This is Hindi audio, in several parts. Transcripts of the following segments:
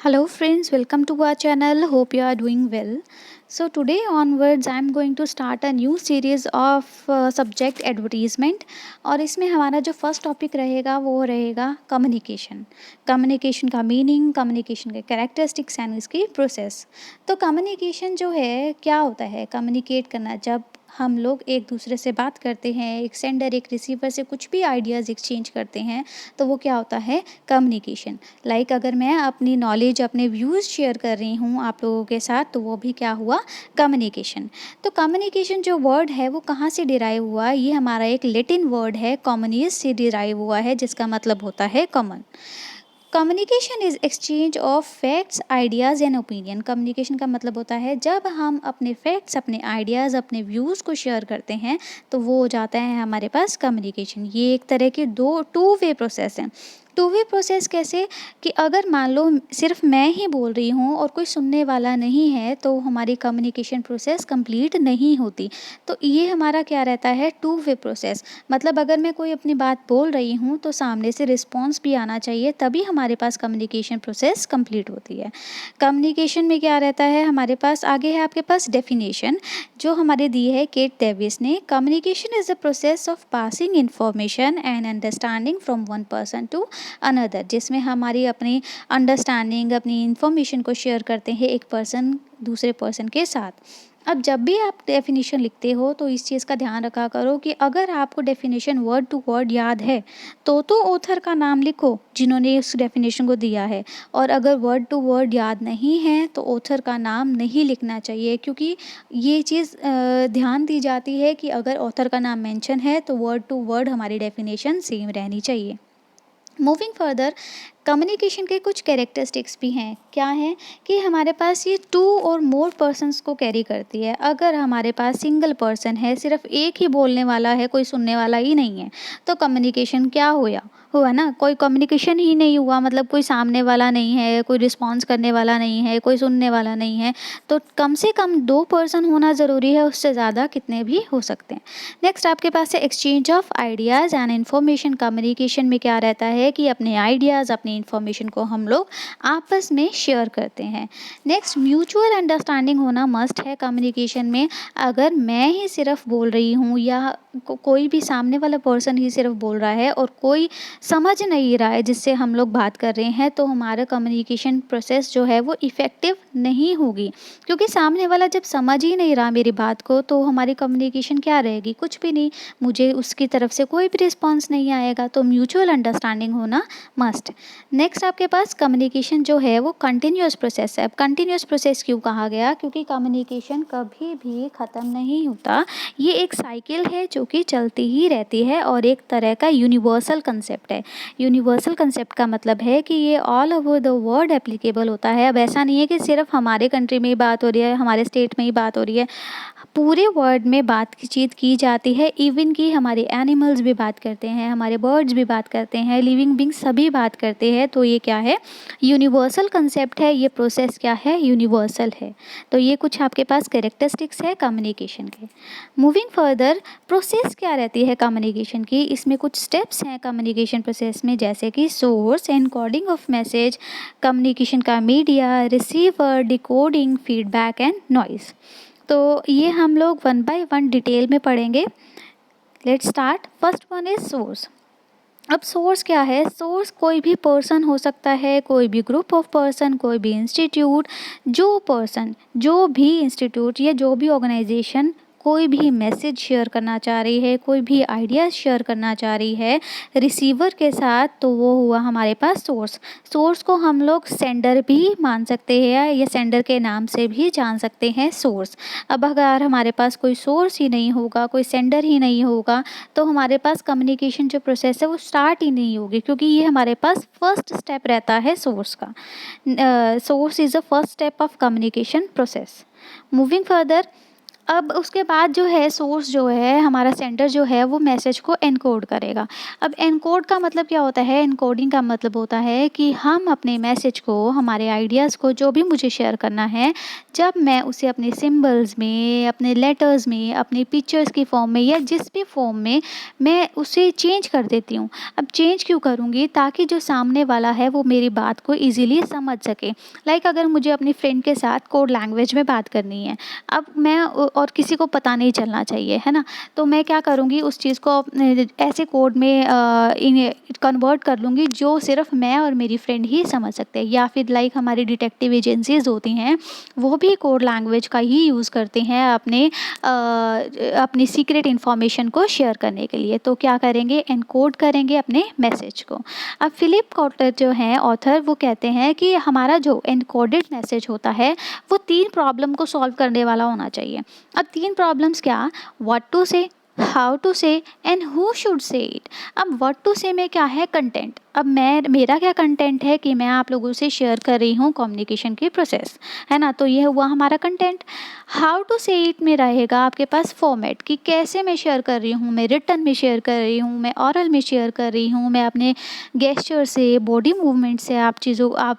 Hello friends, welcome to our channel. Hope you are doing well. So today onwards I am going to start a new series of subject advertisement और इसमें हमारा जो फर्स्ट टॉपिक रहेगा वो रहेगा कम्युनिकेशन। कम्युनिकेशन का मीनिंग, कम्युनिकेशन के कैरेक्टरिस्टिक्स एंड इसकी प्रोसेस। तो कम्युनिकेशन जो है क्या होता है? कम्युनिकेट करना, जब हम लोग एक दूसरे से बात करते हैं, एक सेंडर एक रिसीवर से कुछ भी आइडियाज़ एक्सचेंज करते हैं, तो वो क्या होता है? कम्युनिकेशन। लाइक अगर मैं अपनी नॉलेज, अपने व्यूज़ शेयर कर रही हूँ आप लोगों के साथ, तो वो भी क्या हुआ? कम्युनिकेशन। तो कम्युनिकेशन जो वर्ड है वो कहाँ से डिराइव हुआ? ये हमारा एक लैटिन वर्ड है, कम्युनिस से डिराइव हुआ है, जिसका मतलब होता है common. Communication is exchange of facts, ideas and opinion. Communication का मतलब होता है जब हम अपने फैक्ट्स, अपने आइडियाज़, अपने व्यूज़ को शेयर करते हैं, तो वो हो जाता है हमारे पास कम्युनिकेशन। ये एक तरह की दो टू वे प्रोसेस है। टू वे प्रोसेस कैसे? कि अगर मान लो सिर्फ मैं ही बोल रही हूँ और कोई सुनने वाला नहीं है, तो हमारी कम्युनिकेशन प्रोसेस कंप्लीट नहीं होती। तो ये हमारा क्या रहता है? Two way process. मतलब अगर मैं कोई अपनी बात बोल रही हूँ तो सामने से रिस्पॉन्स भी आना चाहिए, तभी हमारे पास कम्युनिकेशन प्रोसेस कंप्लीट होती है। कम्युनिकेशन में क्या रहता है हमारे पास? आगे है आपके पास डेफिनेशन, जो हमारे दी है केट डेविस ने। Communication is the process of passing information and understanding from one person to another, जिसमें हमारी अपनी अंडरस्टैंडिंग, अपनी इंफॉर्मेशन को शेयर करते हैं एक पर्सन दूसरे पर्सन के साथ। अब जब भी आप डेफिनेशन लिखते हो तो इस चीज़ का ध्यान रखा करो कि अगर आपको डेफिनेशन वर्ड टू वर्ड याद है तो ऑथर का नाम लिखो जिन्होंने उस डेफिनेशन को दिया है, और अगर वर्ड टू वर्ड याद नहीं है तो ऑथर का नाम नहीं लिखना चाहिए, क्योंकि ये चीज़ ध्यान दी जाती है कि अगर ऑथर का नाम मेंशन है तो वर्ड टू वर्ड हमारी डेफिनेशन सेम रहनी चाहिए। मूविंग फर्दर, कम्युनिकेशन के कुछ कैरेक्टरिस्टिक्स भी हैं। क्या है? कि हमारे पास ये टू और मोर पर्सन्स को कैरी करती है। अगर हमारे पास सिंगल पर्सन है, सिर्फ एक ही बोलने वाला है, कोई सुनने वाला ही नहीं है, तो कम्युनिकेशन क्या हुआ ना? कोई कम्युनिकेशन ही नहीं हुआ। मतलब कोई सामने वाला नहीं है, कोई रिस्पॉन्स करने वाला नहीं है, कोई सुनने वाला नहीं है, तो कम से कम दो पर्सन होना ज़रूरी है, उससे ज़्यादा कितने भी हो सकते हैं। नेक्स्ट आपके पास है exchange of ideas and information. Communication में क्या रहता है कि अपने आइडियाज़, अपनी इन्फॉर्मेशन को हम लोग आपस में शेयर करते हैं। नेक्स्ट, म्यूचुअल अंडरस्टैंडिंग होना मस्ट है कम्युनिकेशन में। अगर मैं ही सिर्फ बोल रही हूँ या कोई भी सामने वाला पर्सन ही सिर्फ बोल रहा है और कोई समझ नहीं रहा है जिससे हम लोग बात कर रहे हैं, तो हमारा कम्युनिकेशन प्रोसेस जो है वो इफ़ेक्टिव नहीं होगी, क्योंकि सामने वाला जब समझ ही नहीं रहा मेरी बात को, तो हमारी कम्युनिकेशन क्या रहेगी? कुछ भी नहीं। मुझे उसकी तरफ से कोई भी रिस्पॉन्स नहीं आएगा। तो म्यूचुअल अंडरस्टैंडिंग होना मस्ट। नेक्स्ट आपके पास कम्युनिकेशन जो है वो कंटिन्यूअस प्रोसेस है। अब कंटिन्यूअस प्रोसेस क्यों कहा गया? क्योंकि कम्युनिकेशन कभी भी ख़त्म नहीं होता। ये एक साइकिल है जो कि चलती ही रहती है और एक तरह का यूनिवर्सल कंसेप्ट है। यूनिवर्सल कंसेप्ट का मतलब है कि ये all over the world applicable होता है। अब ऐसा नहीं है कि सिर्फ हमारे कंट्री में ही बात हो रही है, हमारे स्टेट में ही बात हो रही है, पूरे वर्ल्ड में बातचीत की जाती है। इवन कि हमारे एनिमल्स भी बात करते हैं, हमारे बर्ड्स भी बात करते हैं, लिविंग बींग्स सभी बात करते हैं। तो ये क्या है? यूनिवर्सल कंसेप्ट है। ये प्रोसेस क्या है? यूनिवर्सल है। तो ये कुछ आपके पास कैरेक्टरिस्टिक्स है कम्युनिकेशन के। मूविंग फर्दर, प्रोसेस क्या रहती है कम्युनिकेशन की? इसमें कुछ स्टेप्स हैं कम्युनिकेशन प्रोसेस में, जैसे कि source, encoding of message, communication का media, receiver, decoding, feedback and noise. तो ये हम लोग वन बाय वन डिटेल में पढ़ेंगे। Let's start. First one is source. अब सोर्स क्या है? सोर्स कोई भी पर्सन हो सकता है, कोई भी ग्रुप ऑफ पर्सन, कोई भी इंस्टीट्यूट। जो पर्सन, जो भी इंस्टीट्यूट या जो भी ऑर्गेनाइजेशन कोई भी मैसेज शेयर करना चाह रही है, कोई भी आइडियाज़ शेयर करना चाह रही है रिसीवर के साथ, तो वो हुआ हमारे पास सोर्स। सोर्स को हम लोग सेंडर भी मान सकते हैं या सेंडर के नाम से भी जान सकते हैं सोर्स। अब अगर हमारे पास कोई सोर्स ही नहीं होगा, कोई सेंडर ही नहीं होगा, तो हमारे पास कम्युनिकेशन जो प्रोसेस है वो स्टार्ट ही नहीं होगी, क्योंकि ये हमारे पास फर्स्ट स्टेप रहता है सोर्स का। Source is the first step of communication process. Moving further, अब उसके बाद जो है सोर्स जो है हमारा सेंडर जो है वो मैसेज को एनकोड करेगा। अब एनकोड का मतलब क्या होता है? एनकोडिंग का मतलब होता है कि हम अपने मैसेज को, हमारे आइडियाज़ को जो भी मुझे शेयर करना है, जब मैं उसे अपने सिंबल्स में, अपने लेटर्स में, अपने पिक्चर्स की फॉर्म में या जिस भी फॉर्म में मैं उसे चेंज कर देती हूँ। अब चेंज क्यों करूँगी? ताकि जो सामने वाला है वो मेरी बात को ईज़िली समझ सके। लाइक अगर मुझे अपनी फ्रेंड के साथ कोड लैंग्वेज में बात करनी है, अब मैं और किसी को पता नहीं चलना चाहिए, है ना? तो मैं क्या करूँगी, उस चीज़ को ऐसे कोड में कन्वर्ट कर लूँगी जो सिर्फ़ मैं और मेरी फ्रेंड ही समझ सकते हैं। या फिर लाइक हमारी डिटेक्टिव एजेंसीज़ होती हैं, वो भी कोड लैंग्वेज का ही यूज़ करते हैं अपनी सीक्रेट इन्फॉर्मेशन को शेयर करने के लिए। तो क्या करेंगे? एनकोड करेंगे अपने मैसेज को। अब फिलिप कॉटलर जो हैं ऑथर, वो कहते हैं कि हमारा जो एनकोडेड मैसेज होता है वो 3 प्रॉब्लम को सॉल्व करने वाला होना चाहिए। अब 3 प्रॉब्लम्स क्या? व्हाट टू से, हाउ टू से and who should say it. अब व्हाट टू से में क्या है? कंटेंट। अब मेरा क्या कंटेंट है कि मैं आप लोगों से शेयर कर रही हूँ कम्युनिकेशन की प्रोसेस, है ना? तो ये हुआ हमारा कंटेंट। हाउ टू से इट में रहेगा आपके पास फॉर्मेट, कि कैसे मैं शेयर कर रही हूँ, मैं रिटन में शेयर कर रही हूँ, मैं ऑरल में शेयर कर रही हूँ, मैं अपने गेस्चर से, बॉडी मूवमेंट से आप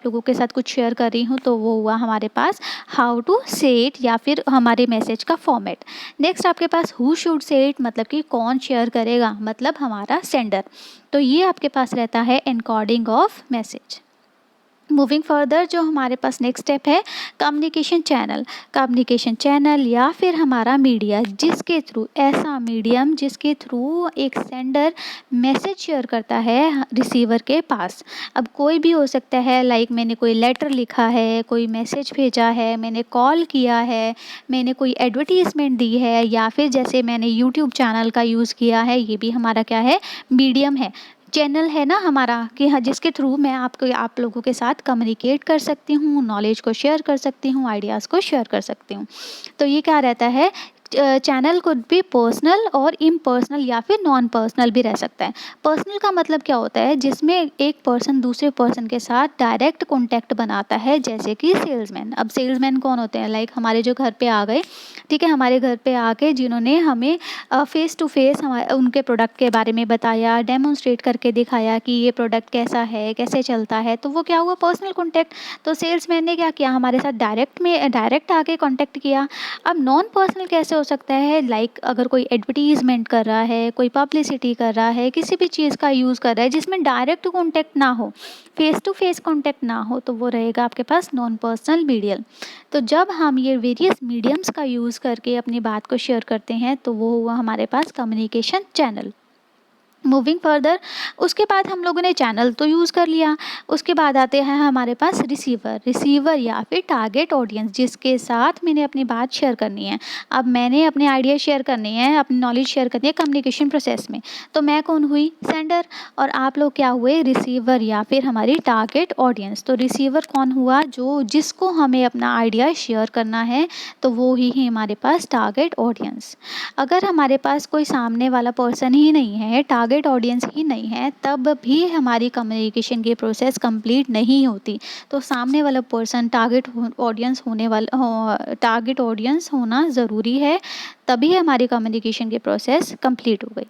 लोगों के साथ कुछ शेयर कर रही हूँ। तो वो हुआ हमारे पास हाउ टू से इट या फिर हमारे मैसेज का फॉर्मेट। नेक्स्ट आपके पास हु शुड से इट, मतलब कि कौन शेयर करेगा, मतलब हमारा सेंडर। तो ये आपके पास रहता है encoding of message. Moving further जो हमारे पास नेक्स्ट स्टेप है कम्युनिकेशन चैनल। कम्युनिकेशन चैनल या फिर हमारा मीडिया, जिसके थ्रू, ऐसा मीडियम जिसके थ्रू एक सेंडर मैसेज शेयर करता है रिसीवर के पास। अब कोई भी हो सकता है, लाइक मैंने कोई लेटर लिखा है, कोई मैसेज भेजा है, मैंने कॉल किया है, मैंने कोई एडवर्टीज़मेंट दी है, या फिर जैसे मैंने यूट्यूब चैनल का यूज़ किया है, ये भी हमारा क्या है? मीडियम है, चैनल है ना हमारा, कि हाँ जिसके थ्रू मैं आप लोगों के साथ कम्युनिकेट कर सकती हूँ, नॉलेज को शेयर कर सकती हूँ, आइडियाज़ को शेयर कर सकती हूँ। तो ये क्या रहता है? चैनल कुड भी पर्सनल और इम्पर्सनल या फिर नॉन पर्सनल भी रह सकता है। पर्सनल का मतलब क्या होता है? जिसमें एक पर्सन दूसरे पर्सन के साथ डायरेक्ट कॉन्टैक्ट बनाता है, जैसे कि सेल्समैन। अब सेल्समैन कौन होते हैं? लाइक हमारे जो घर पे आ गए, ठीक है, हमारे घर पे आके जिन्होंने हमें फेस टू फेस उनके प्रोडक्ट के बारे में बताया, डेमोन्स्ट्रेट करके दिखाया कि ये प्रोडक्ट कैसा है, कैसे चलता है, तो वो क्या हुआ? Personal contact. तो सेल्समैन ने क्या किया? हमारे साथ डायरेक्ट आके कॉन्टैक्ट किया। अब नॉन पर्सनल कैसे हो सकता है? लाइक अगर कोई एडवर्टीजमेंट कर रहा है, कोई पब्लिसिटी कर रहा है, किसी भी चीज़ का यूज़ कर रहा है जिसमें डायरेक्ट कॉन्टैक्ट ना हो, फेस टू फेस कॉन्टैक्ट ना हो, तो वो रहेगा आपके पास नॉन पर्सनल मीडियम। तो जब हम ये वेरियस मीडियम्स का यूज़ करके अपनी बात को शेयर करते हैं, तो वो हुआ हमारे पास कम्युनिकेशन चैनल। मूविंग फर्दर, उसके बाद हम लोगों ने चैनल तो यूज़ कर लिया, उसके बाद आते हैं हमारे पास रिसीवर या फिर टारगेट ऑडियंस, जिसके साथ मैंने अपनी बात शेयर करनी है। अब मैंने अपने आइडिया शेयर करने हैं, अपनी नॉलेज शेयर करनी है कम्युनिकेशन प्रोसेस में। तो मैं कौन हुई? सेंडर। और आप लोग क्या हुए? रिसीवर या फिर हमारी टारगेट ऑडियंस। तो रिसीवर कौन हुआ? जिसको हमें अपना आइडिया शेयर करना है, तो वो ही है हमारे पास टारगेट ऑडियंस। अगर हमारे पास कोई सामने वाला पर्सन ही नहीं है, टारगेट ऑडियंस ही नहीं है, तब भी हमारी कम्युनिकेशन की प्रोसेस कंप्लीट नहीं होती। तो सामने वाला पर्सन टारगेट ऑडियंस होना ज़रूरी है, तभी हमारी कम्युनिकेशन की प्रोसेस कंप्लीट हो गई।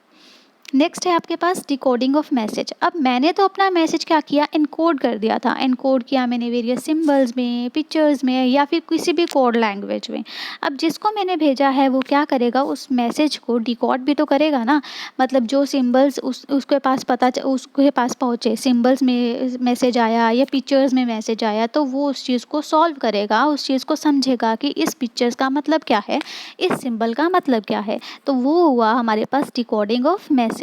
नेक्स्ट है आपके पास डिकोडिंग ऑफ मैसेज। अब मैंने तो अपना मैसेज क्या किया? इनकोड कर दिया था। इनकोड किया मैंने वेरियस सिंबल्स में, पिक्चर्स में, या फिर किसी भी कोड लैंग्वेज में। अब जिसको मैंने भेजा है वो क्या करेगा? उस मैसेज को डिकोड भी तो करेगा ना। मतलब जो सिंबल्स उसके पास पहुँचे, सिंबल्स में मैसेज आया या पिक्चर्स में मैसेज आया, तो वो उस चीज़ को सॉल्व करेगा, उस चीज़ को समझेगा कि इस पिक्चर्स का मतलब क्या है, इस सिंबल का मतलब क्या है। तो वो हुआ हमारे पास डिकोडिंग ऑफ मैसेज।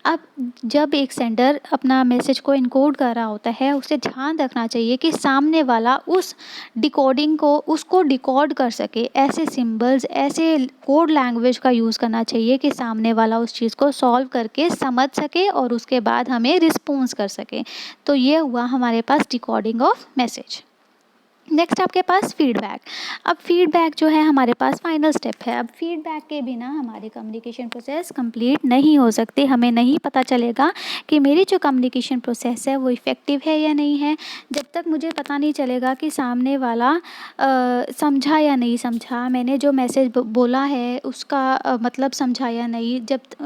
अब जब एक सेंडर अपना मैसेज को इनकोड कर रहा होता है, उसे ध्यान रखना चाहिए कि सामने वाला उस डिकोडिंग को उसको डिकोड कर सके। ऐसे सिंबल्स, ऐसे कोड लैंग्वेज का यूज़ करना चाहिए कि सामने वाला उस चीज़ को सॉल्व करके समझ सके और उसके बाद हमें रिस्पॉन्स कर सके। तो ये हुआ हमारे पास डिकोडिंग ऑफ मैसेज। नेक्स्ट आपके पास फीडबैक। अब फीडबैक जो है हमारे पास फाइनल स्टेप है। अब फीडबैक के बिना हमारी कम्युनिकेशन प्रोसेस कंप्लीट नहीं हो सकती। हमें नहीं पता चलेगा कि मेरी जो कम्युनिकेशन प्रोसेस है वो इफ़ेक्टिव है या नहीं है, जब तक मुझे पता नहीं चलेगा कि सामने वाला समझा या नहीं समझा, मैंने जो मैसेज बोला है उसका मतलब समझा या नहीं।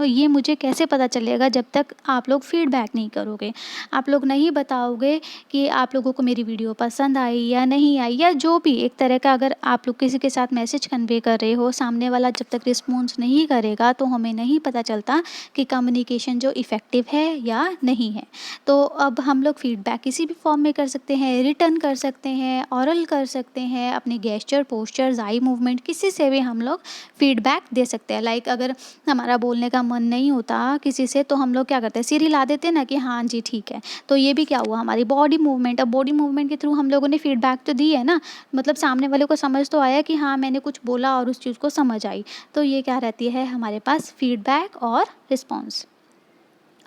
ये मुझे कैसे पता चलेगा, जब तक आप लोग फीडबैक नहीं करोगे, आप लोग नहीं बताओगे कि आप लोगों को मेरी वीडियो पसंद आई या नहीं आई, या जो भी एक तरह का अगर आप लोग किसी के साथ मैसेज कन्वे कर रहे हो, सामने वाला जब तक रिस्पॉन्स नहीं करेगा तो हमें नहीं पता चलता कि कम्युनिकेशन जो इफ़ेक्टिव है या नहीं है। तो अब हम लोग फीडबैक किसी भी फॉर्म में कर सकते हैं, रिटर्न कर सकते हैं, ऑरल कर सकते हैं, अपने गेस्चर, पोस्चर्स, आई मूवमेंट, किसी से भी हम लोग फीडबैक दे सकते हैं। लाइक अगर हमारा बोलने का मन नहीं होता किसी से तो हम लोग क्या करते हैं, सिर हिला देते हैं ना कि हाँ जी ठीक है। तो ये भी क्या हुआ, हमारी बॉडी मूवमेंट। अब बॉडी मूवमेंट के थ्रू हम लोगों ने फीडबैक तो दी है ना, मतलब सामने वाले को समझ तो आया कि हाँ मैंने कुछ बोला और उस चीज़ को समझ आई। तो ये क्या रहती है हमारे पास, फीडबैक और रिस्पॉन्स।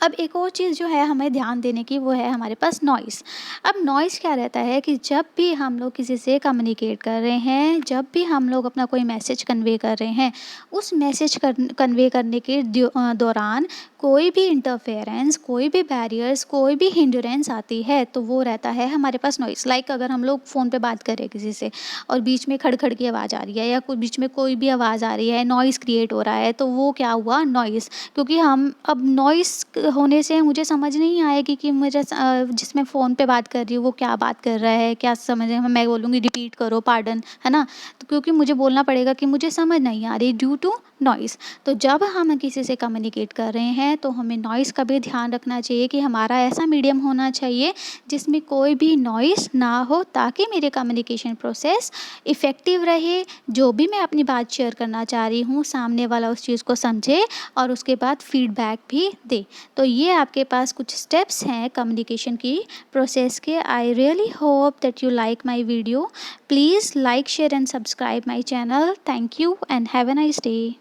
अब एक और चीज़ जो है हमें ध्यान देने की, वो है हमारे पास नॉइज़। अब नॉइज़ क्या रहता है कि जब भी हम लोग किसी से कम्युनिकेट कर रहे हैं, जब भी हम लोग अपना कोई मैसेज कन्वे कर रहे हैं, उस मैसेज कन्वे करने के दौरान कोई भी इंटरफेरेंस, कोई भी बैरियर्स, कोई भी हिंड्रेंस आती है तो वो रहता है हमारे पास नॉइज़। लाइक अगर हम लोग फ़ोन पे बात कर रहे हैं किसी से और बीच में खड़-खड़ की आवाज़ आ रही है, या कोई बीच में कोई भी आवाज़ आ रही है, नॉइज़ क्रिएट हो रहा है, तो वो क्या हुआ, नॉइज़। क्योंकि हम अब नॉइज़ होने से मुझे समझ नहीं आएगी कि जिसमें फ़ोन पे बात कर रही हूँ वो क्या बात कर रहा है, क्या समझ में, मैं बोलूँगी रिपीट करो, पार्डन, है ना? तो क्योंकि मुझे बोलना पड़ेगा कि मुझे समझ नहीं आ रही ड्यू टू नॉइज़। तो जब हम किसी से कम्युनिकेट कर रहे हैं तो हमें नॉइज़ का भी ध्यान रखना चाहिए कि हमारा ऐसा मीडियम होना चाहिए जिसमें कोई भी नॉइज़ ना हो, ताकि मेरे कम्युनिकेशन प्रोसेस इफ़ेक्टिव रहे। जो भी मैं अपनी बात शेयर करना चाह रही हूँ, सामने वाला उस चीज़ को समझे और उसके बाद फीडबैक भी दे। तो ये आपके पास कुछ स्टेप्स हैं कम्युनिकेशन की प्रोसेस के। I really hope that you like my video. Please like, share and subscribe my channel. Thank you and have a nice day.